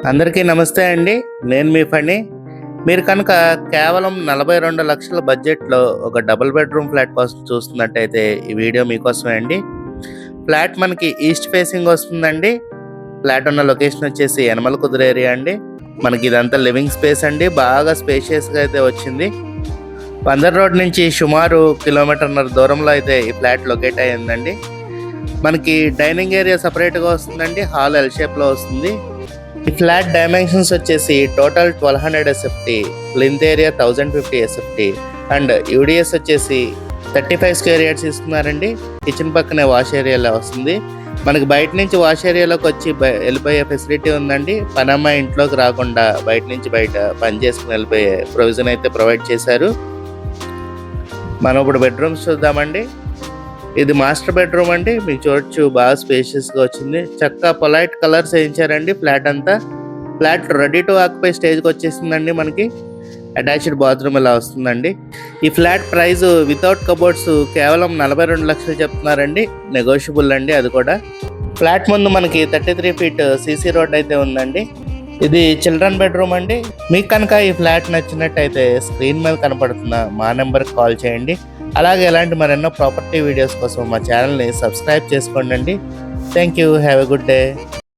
అందరికీ నమస్తే అండి. నేను మీ ఫణి. మీరు కనుక కేవలం 42 లక్షల బడ్జెట్‌లో ఒక డబుల్ బెడ్‌రూమ్ ఫ్లాట్ కోసం చూస్తున్నట్టయితే ఈ వీడియో మీకోసమే అండి. ఫ్లాట్ మనకి ఈస్ట్ ఫేసింగ్ వస్తుందండి. ఫ్లాట్ ఉన్న లొకేషన్ వచ్చేసి యనమల కుదురు ఏరియా అండి. మనకి ఇదంతా లివింగ్ స్పేస్ అండి. బాగా స్పేషియస్‌గా అయితే వచ్చింది. బందర్ రోడ్ నుంచి సుమారు కిలోమీటర్‌న్నర దూరంలో అయితే ఈ ఫ్లాట్ లొకేట్ అయ్యిందండి. మనకి డైనింగ్ ఏరియా సెపరేట్‌గా వస్తుందండి. హాల్ ఎల్ షేప్‌లో వస్తుంది. ఈ ఫ్లాట్ డైమెన్షన్స్ వచ్చేసి total 1200 SFT, plinth area 1050 SFT and UDS వచ్చేసి 35 స్క్వేర్ యార్డ్స్ ఇస్తున్నారండి. కిచెన్ పక్కనే వాష్ ఏరియాలో వస్తుంది. మనకి బయట నుంచి వాష్ ఏరియాలోకి వచ్చి వెళ్ళిపోయే ఫెసిలిటీ ఉందండి. పనమ్మాయి ఇంట్లోకి రాకుండా బయట నుంచి బయట పని చేసుకుని వెళ్ళిపోయే ప్రొవిజన్ అయితే ప్రొవైడ్ చేశారు. మనం ఇప్పుడు బెడ్రూమ్స్ చూద్దామండి. ఇది మాస్టర్ బెడ్రూమ్ అండి. మీకు చూడొచ్చు బాగా స్పేషియస్గా వచ్చింది. చక్కగా పొలైట్ కలర్స్ వేయించారండి. ఫ్లాట్ అంతా ఫ్లాట్ రెడీ టు ఆక్యుపై స్టేజ్కి వచ్చేసిందండి. మనకి అటాచ్డ్ బాత్రూమ్ ఇలా వస్తుందండి. ఈ ఫ్లాట్ ప్రైస్ వితౌట్ కబోర్డ్స్ కేవలం 42 లక్షలు చెప్తున్నారండి. నెగోషియబుల్ అండి అది కూడా. ఫ్లాట్ ముందు మనకి 33 ఫీట్ సీసీ రోడ్ అయితే ఉందండి. ఇది చిల్డ్రన్ బెడ్రూమ్ అండి. మీకు కనుక ఈ ఫ్లాట్ నచ్చినట్టయితే స్క్రీన్ మీద కనపడుతున్న మా నెంబర్కి కాల్ చేయండి. అలాగే ఇలాంటి మరెన్నో ప్రాపర్టీ వీడియోస్ కోసం మా ఛానల్ని సబ్స్క్రైబ్ చేసుకోండి. Thank you. Have a good day.